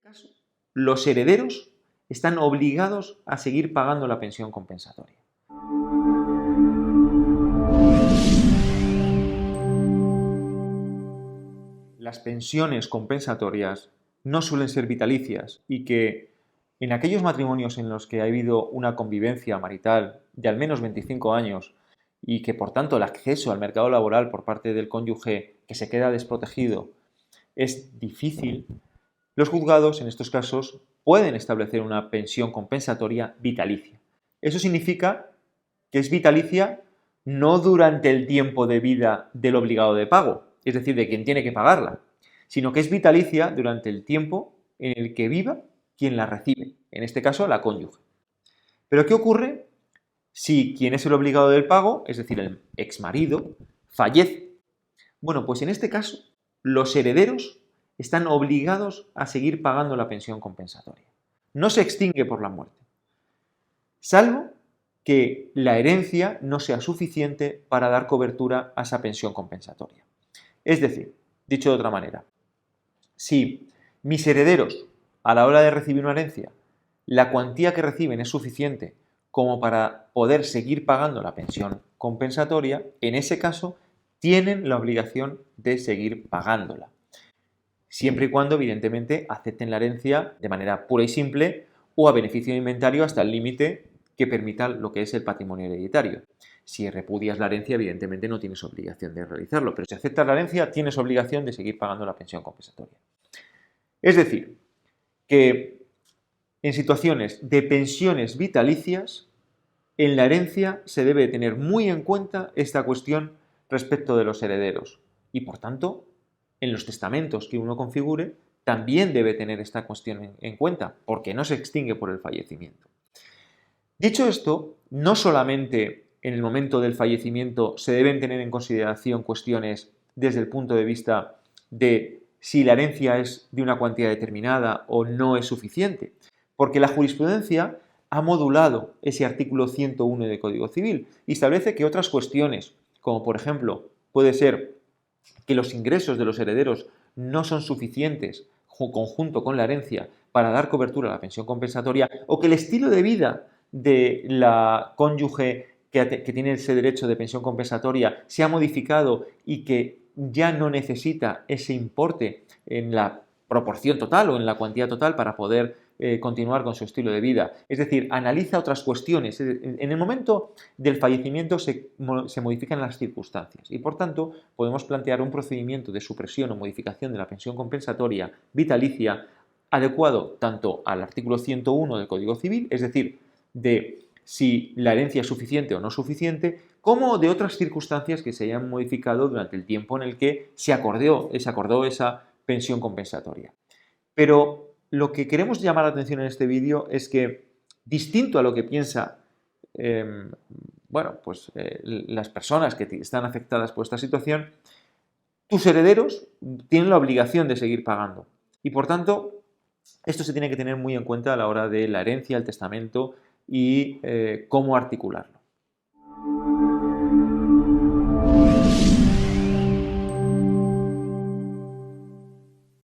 caso, los herederos están obligados a seguir pagando la pensión compensatoria. Las pensiones compensatorias no suelen ser vitalicias y que en aquellos matrimonios en los que ha habido una convivencia marital de al menos 25 años y que por tanto el acceso al mercado laboral por parte del cónyuge que se queda desprotegido es difícil, los juzgados en estos casos pueden establecer una pensión compensatoria vitalicia. Eso significa que es vitalicia no durante el tiempo de vida del obligado de pago, es decir, de quien tiene que pagarla, sino que es vitalicia durante el tiempo en el que viva quien la recibe, en este caso la cónyuge. Pero ¿qué ocurre si quien es el obligado del pago, es decir, el exmarido, fallece? Bueno, pues en este caso los herederos están obligados a seguir pagando la pensión compensatoria. No se extingue por la muerte, salvo que la herencia no sea suficiente para dar cobertura a esa pensión compensatoria. Es decir, dicho de otra manera, si mis herederos, a la hora de recibir una herencia, la cuantía que reciben es suficiente como para poder seguir pagando la pensión compensatoria, en ese caso tienen la obligación de seguir pagándola. Siempre y cuando, evidentemente, acepten la herencia de manera pura y simple o a beneficio de inventario hasta el límite que permita lo que es el patrimonio hereditario. Si repudias la herencia, evidentemente no tienes obligación de realizarlo, pero si aceptas la herencia, tienes obligación de seguir pagando la pensión compensatoria. Es decir, que en situaciones de pensiones vitalicias, en la herencia se debe tener muy en cuenta esta cuestión respecto de los herederos y, por tanto, en los testamentos que uno configure, también debe tener esta cuestión en cuenta, porque no se extingue por el fallecimiento. Dicho esto, no solamente en el momento del fallecimiento se deben tener en consideración cuestiones desde el punto de vista de si la herencia es de una cuantía determinada o no es suficiente, porque la jurisprudencia ha modulado ese artículo 101 del Código Civil y establece que otras cuestiones, como por ejemplo puede ser que los ingresos de los herederos no son suficientes conjunto con la herencia para dar cobertura a la pensión compensatoria, o que el estilo de vida de la cónyuge que tiene ese derecho de pensión compensatoria se ha modificado y que ya no necesita ese importe en la proporción total o en la cuantía total para poder continuar con su estilo de vida. Es decir, analiza otras cuestiones. En el momento del fallecimiento se modifican las circunstancias y, por tanto, podemos plantear un procedimiento de supresión o modificación de la pensión compensatoria vitalicia adecuado tanto al artículo 101 del Código Civil, es decir, de si la herencia es suficiente o no suficiente, como de otras circunstancias que se hayan modificado durante el tiempo en el que se acordó esa pensión compensatoria. Pero lo que queremos llamar la atención en este vídeo es que, distinto a lo que piensa las personas que están afectadas por esta situación, tus herederos tienen la obligación de seguir pagando. Y por tanto, esto se tiene que tener muy en cuenta a la hora de la herencia, el testamento y cómo articularlo.